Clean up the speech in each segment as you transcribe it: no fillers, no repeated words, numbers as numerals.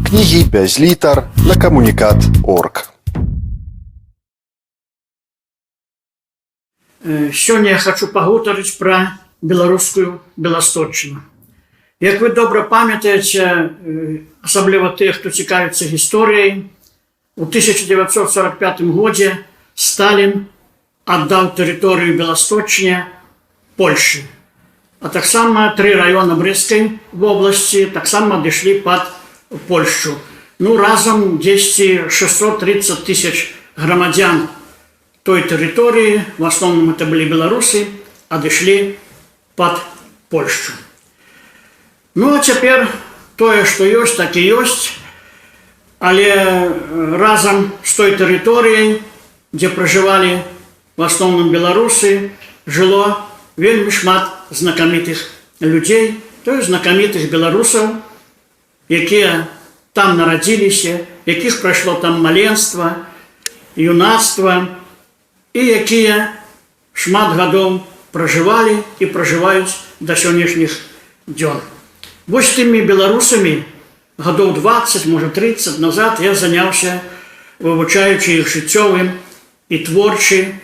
Кнігі без літар на камунікат.орг. Сёння я хочу пагутарыць пра беларускую Беласточчыну. Як вы добра памятаеце, асабліва тыя, хто цікавіцца гісторыяй, у 1945 годзе Сталін аддаў тэрыторыю Беласточчыне Польшчы. А таксама 3 раёна Брэсцкай вобласці таксама адышлі пад Польшчу. Разам дзесьці 630 тысяч грамадзян той тэрыторыі, в асноўным это былі беларусы, адышлі пад Польшчу. А цяпер тое, што ёсць, так і ёсць, але разам з той тэрыторыяй, дзе пражывалі в асноўным беларусы, жыло вельмі шмат знакамітых людзей, то есть знакамітых беларусаў, якія там нарадзіліся, якіх прайшло там маленства, юнацтва, і якія шмат гадоў пражывалі і пражываюць да сённяшніх дзён. Вось тымі беларусамі гадоў 20, можа 30 назад я заняўся, вывучаючы іх жыццёвы і творчы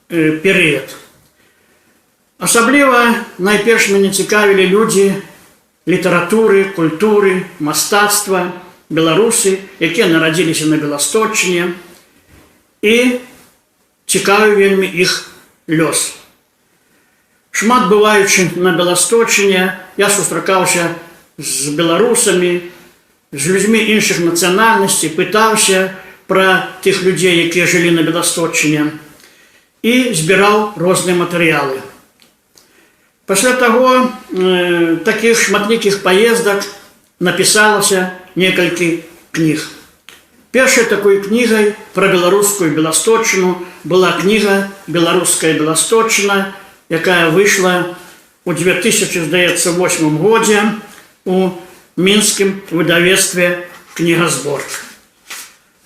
перыяд. Асабліва найперш мяне цікавілі людзі літаратуры, культуры, мастацтва, беларусы, якія нарадзіліся на Беласточчыне, і цікавіў вельмі іх лёс. Шмат бываючы на Беласточчыне, я сустракаўся з беларусамі, з людзьмі іншых нацыянальнасцей, пытаўся пра тых людзей, якія жылі на Беласточчыне, і збіраў розныя матэрыялы. Пасля таго такіх шматлікіх паездак напісалася некалькі кніг. Першай такой кнігай пра беларускую Беласточчыну была кніга «Беларуская Беласточчына», якая выйшла у 2008 годзе у мінскім выдавецтве «Кнігазбор».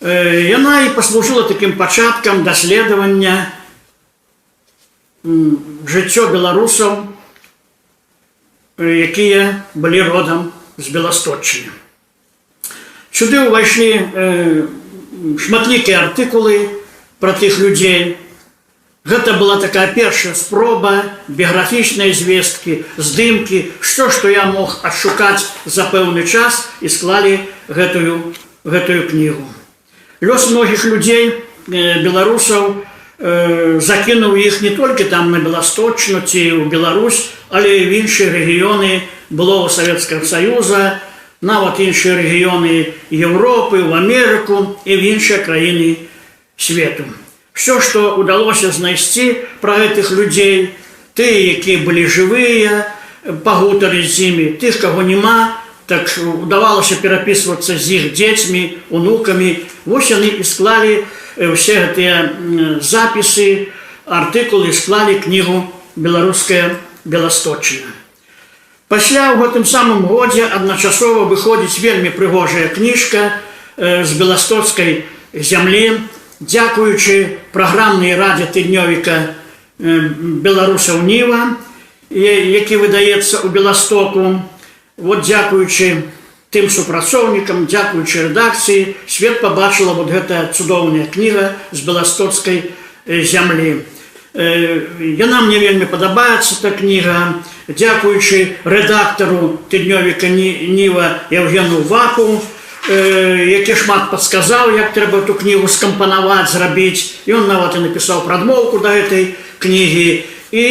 Яна і паслужыла такім пачаткам даследавання жыццё беларусаў, якія былі родам з Беласточчыны. Сюды ўвайшлі шматлікія артыкулы пра тых людзей. Гэта была такая першая спроба, біяграфічныя звесткі, здымкі, што я мог адшукаць за пэўны час, і склалі гэтую кнігу. Лёс многіх людзей, беларусаў, закінуў іх не толькі там на Беласточчыну ці ў Беларусь, але і в іншыя рэгіёны былога Савецкага Саюза, нават іншыя рэгіёны Еўропы, в Амерыку і в іншыя краіны свету. Все, што ўдалося знайсці пра гэтых людзей, тыя, якія былі жывыя, пагутарыць з імі, тых, каго няма, так удавалася перапісвацца з іх дзецьмі, унукамі. Вось яны і склалі ўсе гэтыя запісы, артыкулы, склалі кнігу «Беларуская Беласточчына». Пасля ў гэтым самым годзе адначасова выходзіць вельмі прыгожая кніжка з беластоцкай зямлі, дзякуючы праграмнай радзе тыднёвіка «Беларусаў Ніва», які выдаецца ў Беластоку. Дзякуючы тым супрацоўнікам, дзякуючы рэдакцыі, свет пабачыла гэтая цудоўная кніга з беластоцкай зямлі. Яна мне вельмі падабаецца, та кніга. Дзякуючы рэдактару тыднёвіка Ніва Евгену Ваку, які шмат падсказаў, як трэба эту кнігу скампанаваць, зрабіць. Ён нават і напісаў прадмоўку да гэтай кнігі. І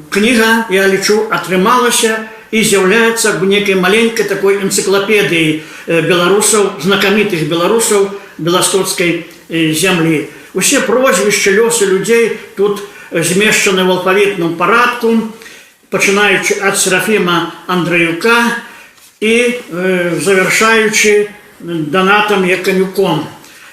кніга, я лічу, атрымалася і з'яўляецца некай маленькай такой энцыклапедыяй беларусаў, знакамітых беларусаў беластоцкай зямлі. Усе прозвішчы, лёсы людзей тут змешчаны ў алфавітным парадку, пачынаючы ад Серафіма Андрыюка і завяршаючы Данатам Яканюком.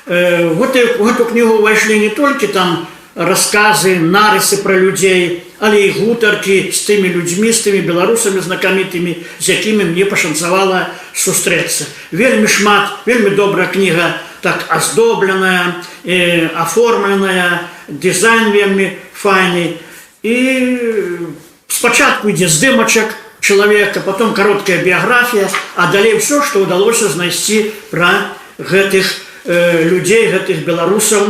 У гэту кнігу ўвайшлі не толькі там расказы, нарысы пра людзей, але і гутаркі з тымі людзьмі, з тымі беларусамі знакамітымі, з якімі мне пашанцавала сустрэцца. Вельмі шмат, вельмі добрая кніга, так аздобленая, аформленая, дызайн вельмі файны. І спачатку ідзе здымачак человека, потом короткая биография, а далее все, что удалось знайсці про гэтых людей, гэтых белорусов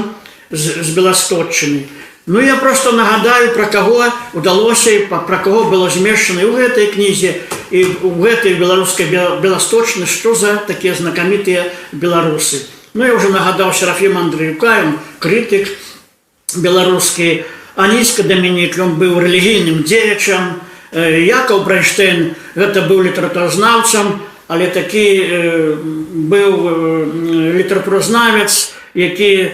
з Беласточчыны. Ну, я просто нагадаю, про кого удалось, про кого было змешчана в этой книзе и в этой белорусской Беласточчыны, что за такие знакомитые белорусы. Ну, я уже нагадал Серафима Андрыюка, он критик белорусский, Аніцька Домінік, он был религийным деячем, Яков Брайнштейн, это был литературознавцем, але таки был литературознавец, який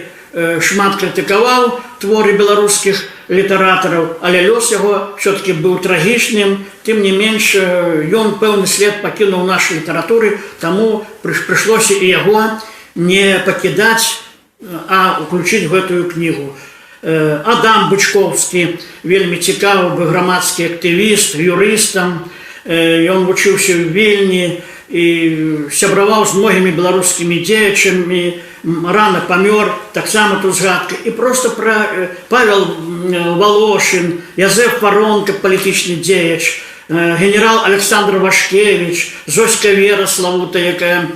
шмат критикаваў творы беларускіх літаратараў, але лёс яго все-таки быў трагічным, тым не менш ён пэўны след пакінуў нашай літаратуры, таму прыйшлося і яго не пакідаць, а уключыць гэтую кнігу. Адам Бычковскі, вельмі цікавы быў грамадскі актывіст, юрыстам, ён вучыўся ў Вільні і сябраваў з многімі беларускімі дзеячамі, рано памёр, таксама тут згадка. І просто Павел Волошин, Язэф Воронка, палітычны дзеяч, генерал Александр Вашкевич, Зоська Вера Славута, якая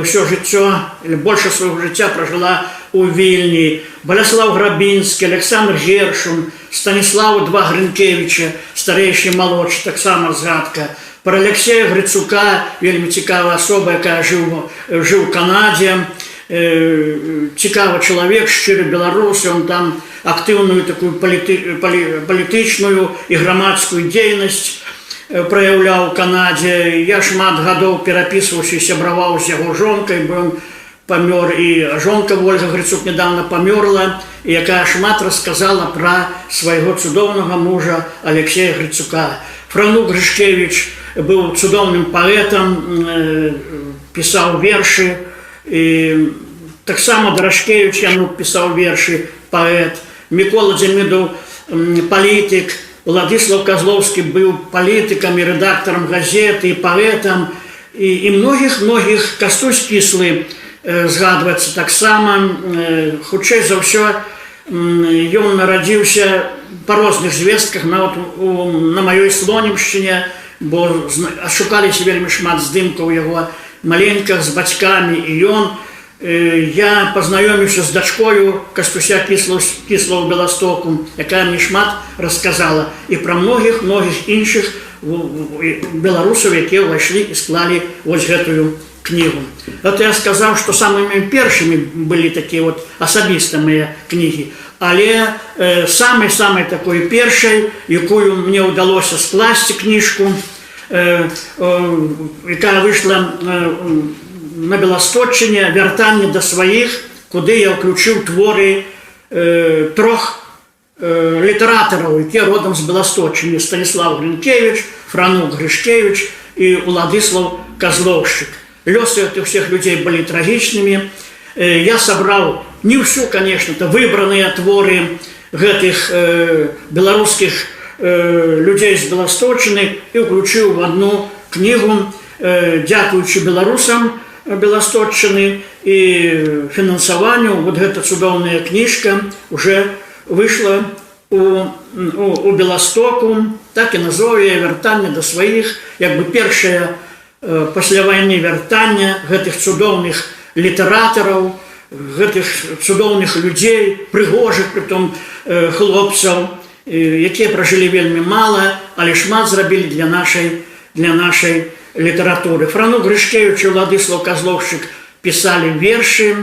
все жыццё, больше свайго жыцця пражыла у Вільні, Баляслав Грабінскі, Александр Гершун, Станіслава Два Гринкевича, старэйшы і малодшы, таксама згадка. Про Алексея Грицука, вельмі цікавая асоба, якая жыў у Канадзе, цікавы чалавек, шчыры беларус, он там актыўную такую палітычную і грамадскую дзейнасць праяўляў у Канадзе. Я шмат гадоў перапісваўся і сябраваў з яго жонкай, бо ён памёр, і жонка Ольга Грицук недавно памёрла, якая шмат расказала пра свайго цудоўнага мужа Алексея Грицука. Франук Грышкевич быў цудоўным паэтам, пісаў вершы, і таксама Дарашкевич Янук пісаў вершы, паэт. Мікола Дзямідаў палітык, Владислав Козловский был политиком и редактором газеты, и поэтом, и многих. Кастусь Кислый згадывается так само. Хутчэй за ўсё, ён нарадзіўся по розных звестках на маёй Слонімшчыне, бо шукаліся вельмі шмат здымкаў яго маленьках з бацькамі, і ён, я познаёміўся з дачкою Кастуся Кіслого ў Беластоку, якая мне шмат расказала і пра многіх іншых беларусаў, якія ўвайшлі і склалі вось гэтую кнігу. Это я сказаў, што самымі першымі былі такія вот асабістыя кнігі, але самай такой першай, якую мне ўдалося скласці кніжку, якая выйшла на Беласточчыне, «Вяртанне да сваіх», куды я ўключыў творы трох літаратараў, якія родам з Беласточчыны: Станіслав Гринкевич, Франук Грышкевич і Уладыслав Козловшчык. Лёсы этих всех людей были трагічнымі. Я сабраў не ўсю, конечно-то, выбраныя творы гэтых беларускіх людзей з Беласточчыны і ўключыў в одну кнігу, дзякуючы беларусам Беласточчыны і фінансаванню. Вот гэта цудоўная кніжка уже выйшла у Беластоку, так і назове «Вяртанне да сваіх», як бы першае пасля вайны вяртання гэтых цудоўных літаратараў, гэтых цудоўных людзей, прыгожых притом хлопцаў, якія пражылі вельмі мала, але шмат зрабілі для нашай літаратуры. Франук Грышкевич і Уладыслав Козловшчык пісалі вершы.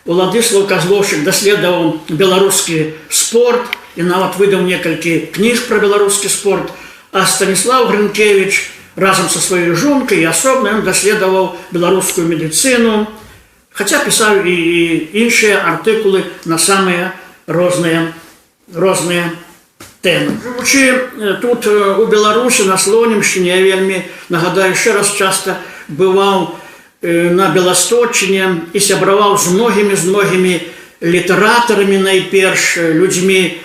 Уладыслав Козловшчык даследаваў беларускі спорт і нават выдаў некалькі кніг пра беларускі спорт, а Станіслав Гринкевич разам са сваёй жонкай і асобна ён даследаваў беларускую медыцыну, хаця пісаў і іншыя артыкулы на самыя розныя тэмы. Жывучы тут у Беларусі, на Слонімшчыне, я вельмі, нагадаю, яшчэ раз часта бываў на Беласточчыне і сябраваў з многімі літаратарамі, найперш людзьмі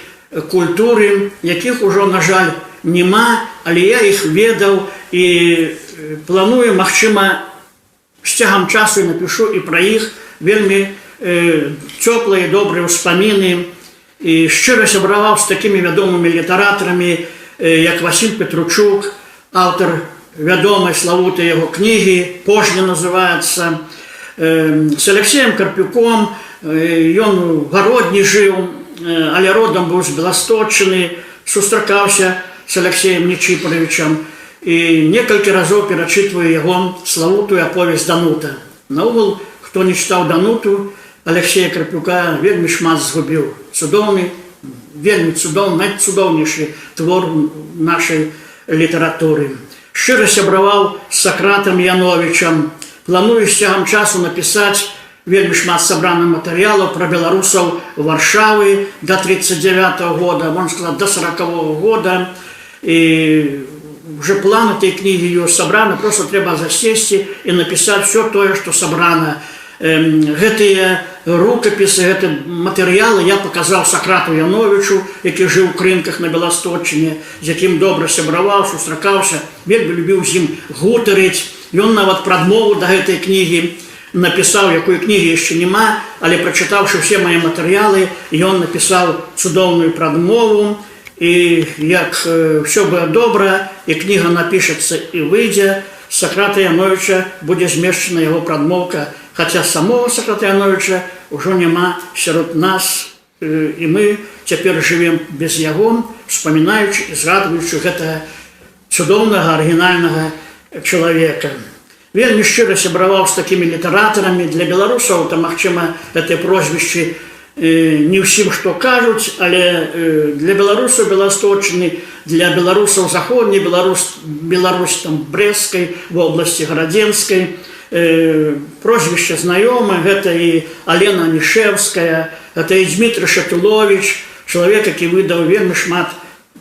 культуры, якіх ужо, на жаль, няма, але я іх ведаў і планую, магчыма, з цягам часу напишу і пра іх вельмі цёплыя, добрыя ўспаміны. І шчыра сябраваў з такімі вядомымі літаратарамі, як Васіль Петручук, аўтар вядомай славутай яго кнігі, «Пожня» называецца, з Алексеем Карпюком, ён у гародні жыў, але родам быў з Беласточчыны, сустракаўся з Алексеем Нечипоровичем і некалькі разоў перачытваю яго славутую аповесць «Данута». Наогул, хто не чытаў «Дануту», Алексея Карпюка вельмі шмат згубіў. Цудоўны, вельмі цудоўны, найцудоўнейшы твор нашай літаратуры. Шчыра сябраваў з Сакратам Яновічам. Планую з цягам часу напісаць вельмі шмат сабраных матэрыялаў пра беларусаў Варшавы до 1939 года, можна сказаць, до 1940 года. І уже план этой кнігі ёсць сабраны, просто трэба засесці і напісаць все тое, што сабрана. Гэтыя рукапісы, гэты матэрыялы я паказаў Сакрату Яновічу, які жыў у Крынках на Беласточчыне, з якім добра сябраваў, сустракаўся, вельмі любіў з ім гутарыць. Ён нават прадмову да гэтай кнігі напісаў, якой кнігі яшчэ няма, але прачытаўшы ўсе мае матэрыялы, ён напісаў цудоўную прадмову. І як все буде добре, і книга напишеться і вийде, з Сократа Яновича буде зміщена його прадмовка, хоча самого Сократа Яновича вже нема серед нас, і ми тепер живемо без його, вспоминаючи і згадуючи гэтага чудовного, оригінального чоловіка. Вельмі щиро сябраваў з такими літераторами. Для беларусаў, то, магчыма, гэта прозвішчы не ўсім што кажуць, але для беларусаў Беласточчыны, для беларусаў заходняй Беларусь там Брэсцкай, в области Гарадзенскай, прозвішча знаёмае, гэта і Алена Анішэўская, гэта і Дмітрый Шатулович, чалавек, які выдаў вельмі шмат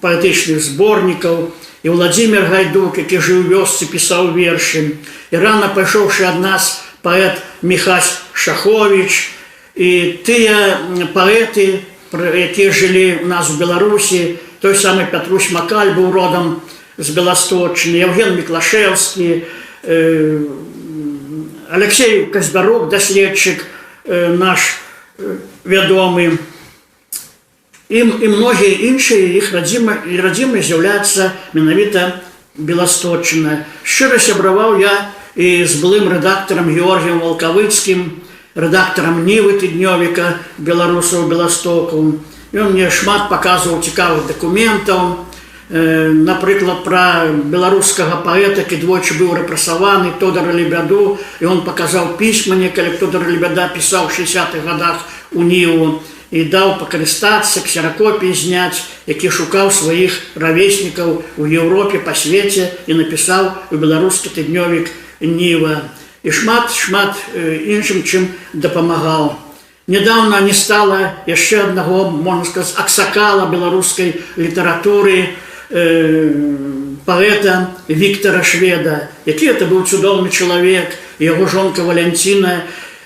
паэтычных зборнікаў, і Владзімир Гайдук, які жыў у вёсцы, пісаў вершы, і рана пайшоўшы ад нас паэт Міхась Шахович. І тыя паэты, якія жылі у нас у Беларусі, той самы Пятрусь Макаль быў родам з Беласточчыны, Евген Міклашэўскі, Алексей Казбярук, даследчык наш вядомы, і многія іншыя, іх радзімай з'яўляецца менавіта Беласточчына. Шчыра сябраваў я і з былым рэдактарам Георгіем Валкавыцкім, рэдактарам Нівы тыднёвіка беларусаў Беластоку. Ён мне шмат паказваў цікавых дакументаў, напрыклад, пра беларускага паэта, які двойчы быў рэпрэсаваны, Тодора Лебяду, і ён паказаў пісьма некалі, Тодор Лебяда пісаў у 60-х годах у Ніву і даў пакарыстацца, ксеракопіі зняць, які шукаў сваіх равеснікаў у Еўропе, па свеце, і напісаў у беларускі тыднёвік Ніва. І шмат іншым, чым дапамагаў. Нядаўна не стала яшчэ аднаго, можна сказаць, аксакала беларускай літаратуры, паэта Віктара Шведа, які это быў цудоўны чалавек, яго жонка Валянціна.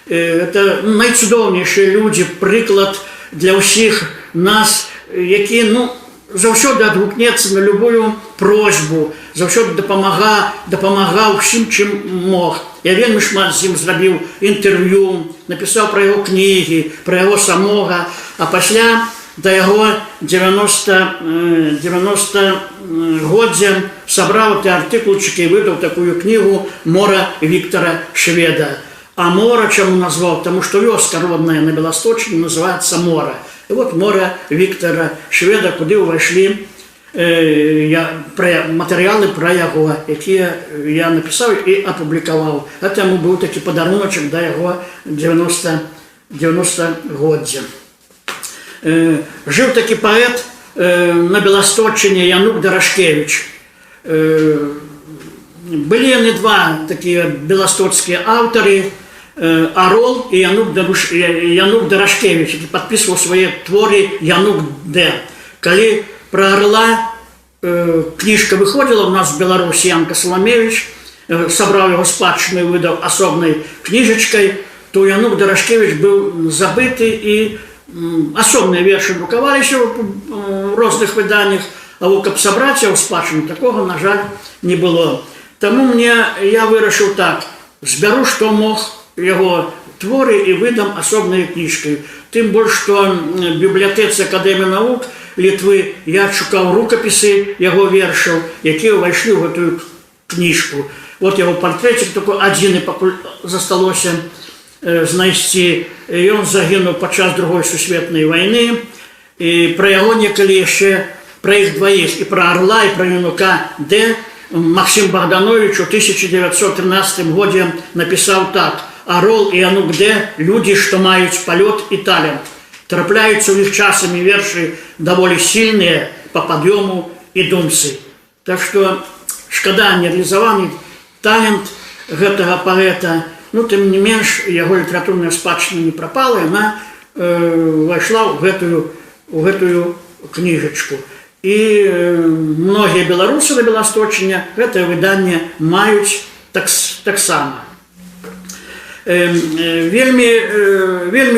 Это найцудоўнейшыя людзі, прыклад для ўсіх нас, які, заўсёды адгукнецца на любую просьбу, заўсёды дапамагаў усім, чым мог. Я вельмі шмат з ім зрабіў інтэрв'ю, напісаў пра яго кнігі, пра яго самога, а пасля да яго 90-годдзя сабраў ты артыкулчыкі і выдаў такую кнігу «Мора» Віктара Шведа. А «Мора» чаму назваў? Таму што вёска родная на Беласточчыне называецца «Мора». І вот «Мора» Віктара Шведа, куды ўвайшлі матэрыялы пра яго, якія я напісаў і апублікаваў. Гэта яму быў такі падаруначак да яго 90-годдзя. Жыў такі паэт на Беласточчыне Янук Дарашкевіч. Былі яны два такія беластоцкія аўтары, Арол і Янук Дарашкевіч, які падпісваў свае творы Янук Д. Калі пра Арла кніжка выходзіла ў нас в Беларусі, Янка Саламевич сабраў яго спадчыну і выдаў асобнай кніжачкай, то Янук Дарашкевіч быў забыты і асобныя вершы друкаваліся ў розных выданнях, а каб сабраць яго спадчыну, такога, на жаль, не было. Таму я вырашыў так, збяру, што мог яго творы і выдам асобнай кніжкай. Тым больш, што в бібліятэцы Акадэміі навук Літвы я шукаў рукапісы яго вершаў, якія ўвайшлі ў гэтую книжку. Вот его портретик такой один, и засталося знайсці. Ён загінуў падчас Другой сусветнай вайны, і пра яго некалі яшчэ, пра іх дваіх, і пра Арла, і пра Янука Д. Максим Богданович у 1913 годзе напісаў так: «Орол і Янук Д. люди, што маюць палёт і талент. Трапляюцца ў іх часамі вершы даволі сильныя по пад'ёму і думцы». Так што шкада, нереалізаваны талент гэтага паэта. Ну, тым не менш, яго літаратурная спадчына не прапала, яна ўвайшла ў гэтую кніжачку. І многія беларусы на Беласточыне гэтае выданне маюць таксама. Вельмі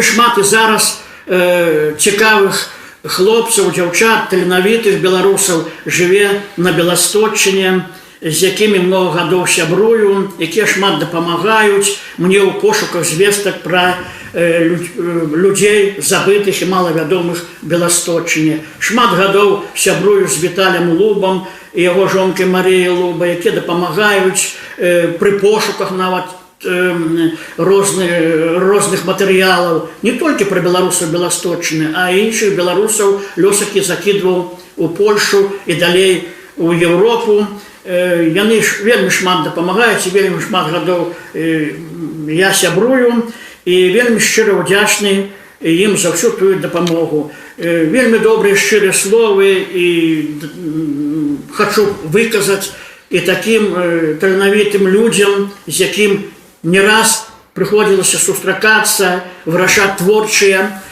шмат і зараз цікавых хлопцаў, дзяўчат, таленавітых беларусаў жыве на Беласточыне, з якімі много гадоў сябрую, якія шмат дапамагаюць мне ў пошуках звестак пра людзей забытых і малавядомых Беласточыне. Шмат гадоў сябрую з Віталем Лубам і яго жонкай Марыяй Луба, якія дапамагаюць пры пошуках нават розных матэрыялаў, не толькі пра беларусаў Беласточыны, а іншых беларусаў, лёс які закідваў у Польшу і далей у Еўропу. Яны вельмі шмат дапамагаюць, і вельмі шмат гадоў я сябрую, і вельмі шчыра ўдзячны ім за ўсю тую дапамогу. Вельмі добрыя шчырыя словы і хачу выказаць і такім таленавітым людзям, з якім не раз прыходзілася сустракацца, вырашаць творчыя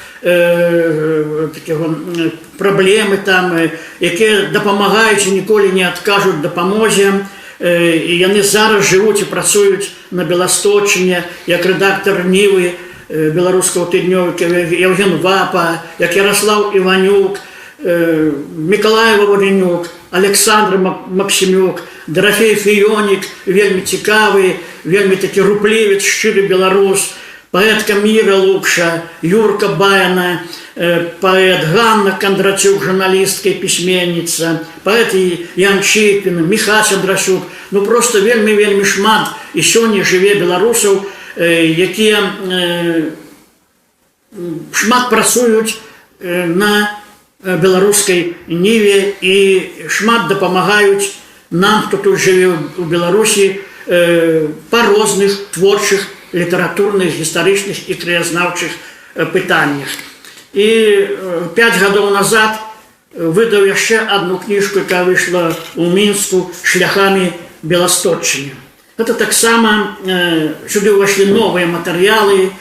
праблемы там, якія дапамагаюць і ніколі не адкажуць дапамозе. І яны зараз жывуць і працуюць на Беласточыне, як рэдактар Нівы, беларускага тыднёвіка Евген Вапа, як Ярослав Іванюк, Миколай Вавренюк, Александр Максимюк, Дорофей Фіёнік, вельмі цікавы, вельмі такі руплівец, шчыры беларус, паэтка Міра Лукша, Юрка Баяна, паэт Ганна Кондратюк, журналістка і пісьменніца, паэт Ян Чіпін, Міхась Андрасюк. Ну просто вельмі шмат і сёння жыве беларусаў, якія шмат працуюць на беларускай ніве і шмат дапамагаюць нам, хто тут жыве ў Беларусі, па розных творчых, літаратурных, гістарычных і краязнаўчых пытаннях. І 5 гадоў назад выдаў яшчэ адну кніжку, якая выйшла ў Мінску «Шляхамі Беласточыны». Гэта таксама сюды ўвайшлі новыя матэрыялы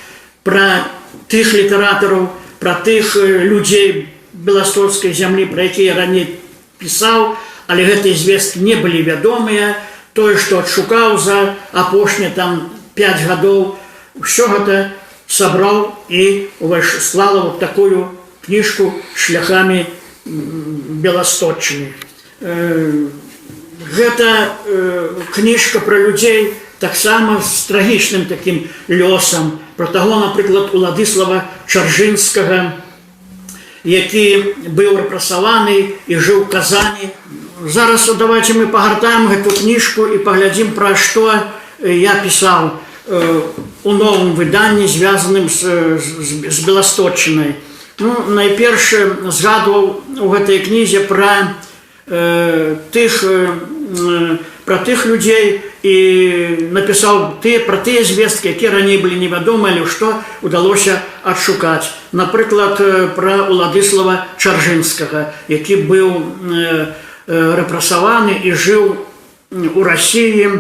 пра тых літаратараў, пра тых людзей беластоцкай зямлі, пра якія раней пісаў, але гэтыя звесткі не былі вядомыя. Тое, што адшукаў за апошнія там 5 гадоў, ўсё гэта сабраў і слала вот такую кніжку «Шляхамі Беласточыны». Гэта кніжка пра людзей таксама з трагічным такім лёсам, пра таго, напрыклад, Уладыслава Чаржынскага, які быў рэпрэсаваны і жыў у Казані. Зараз давайте мы пагартаем гэту кніжку і паглядзім, пра што я пісаў у новым выданні, звязаным з Беласточынай. Ну, найперш згадваў у гэтай кнізе пра тых людзей і напісаў пра тыя звесткі, якія раней былі невядомыя, але што удалося адшукаць. Напрыклад, пра Уладыслава Чаржынскага, які быў рэпрэсаваны і жыў у Расіі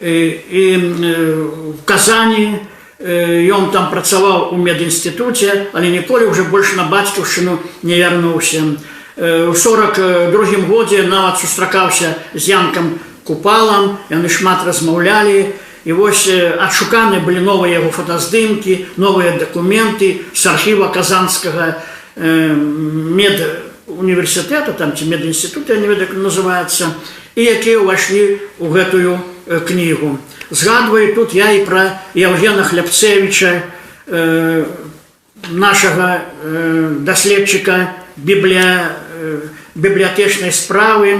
і в Казані. Ён там працаваў у медінстытуце, але ніколі ўжо больш на бацькаўшчыну не вярнуўся. У 1942 годзе нават сустракаўся з Янкам Купалам, яны шмат размаўлялі, і вось адшуканы былі новыя яго фотаздымкі, новыя дакументы з архіва казанскага медуніверсітэта, там ці медінстытута, я не ведаю, як называецца, і якія ўвайшлі ў гэтую кнігу. Згадваю тут я і пра Евгена Хлябцевіча, нашага даследчыка бібліятэчнай справы,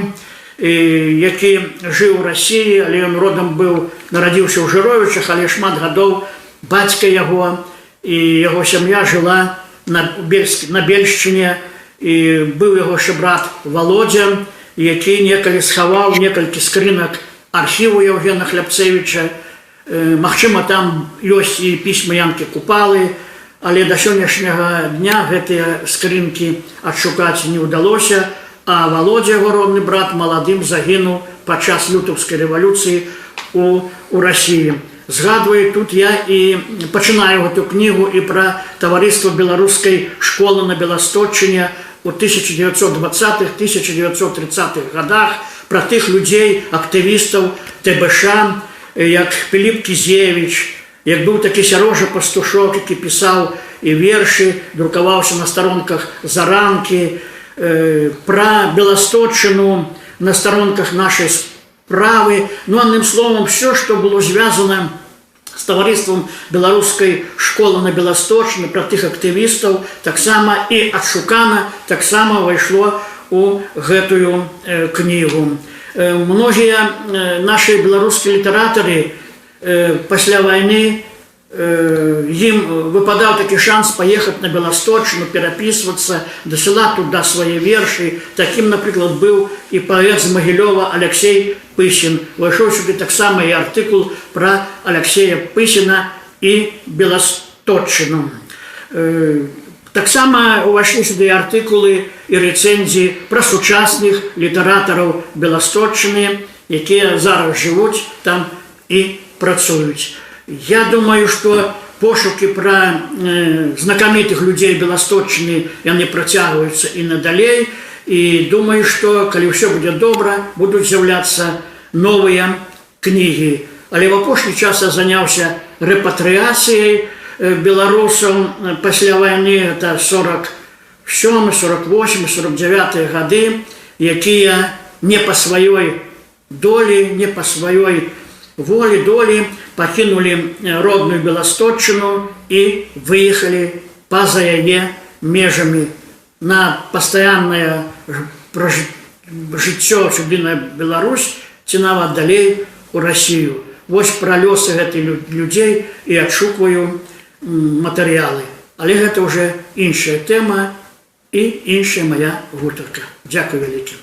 які жыў у Расіі, але ён родам быў, нарадзіўся ў Жыровічах, але шмат гадоў бацька яго і яго сям'я жыла на Бельшчыне, і быў яго яшчэ брат Володя, які некалі схаваў некалькі скрынак архіву Евгена Хлябцевіча. Магчыма, там ёсць і пісьмы Янкі Купалы, але да сённяшняга дня гэтыя скрынкі адшукаць не ўдалося, а Володя, яго родны брат, маладым загінуў падчас лютаўскай рэвалюцыі у Расіі. Згадваю, тут я і пачынаю гэту кнігу і пра таварыства беларускай школы на Беласточчыне у 1920-1930-х годах, пра тых людзей, актывістаў ТБШ, як Піліп Кізевіч, як быў такі Сярожа Пастушок, які пісаў і вершы, друкаваўся на старонках Заранкі, пра Беласточчыну на старонках нашай справы. Ну, адным словом, все, што было звязана з таварыствам беларускай школы на Беласточчыне, пра тых актывістаў, таксама і адшукана, таксама ўвайшло у гэтую кнігу. Многія нашы беларускія літаратары пасля вайны, ім выпадаў такі шанс паехаць на Беласточчыну, перапісвацца, дасылаць туды свае вершы. Такім, напрыклад, быў і паэт з Магілёва Алексей Пысін. Увайшоў сюды таксама і артыкул пра Алексея Пысіна і Беласточчыну. Таксама увайшлі сюды артыкулы і рэцэнзіі пра сучасных літаратараў Беласточчыны, якія зараз жывуць там і працуюць. Я думаю, што пошукі пра знакамітых людзей Беласточчыны, яны працягваюцца і надалей. І думаю, што калі ўсё будзе добра, будуць з'яўляцца новыя кнігі. Але в апошні час я заняўся рэпатрыяцыяй беларусаў пасля вайны, это 47, 48, 49 гады, якія не па сваёй долі, не па сваёй волі, долі пакінулі родную Беласточчыну і выехалі па-за яе межамі на пастаяннае жыццё сюды на Беларусь ці нават далей у Расію. Вось пра лёсы гэтых людзей і адшукваю матэрыялы. Але гэта ўжо іншая тэма і іншая моя гутарка. Дзякуй вялікі.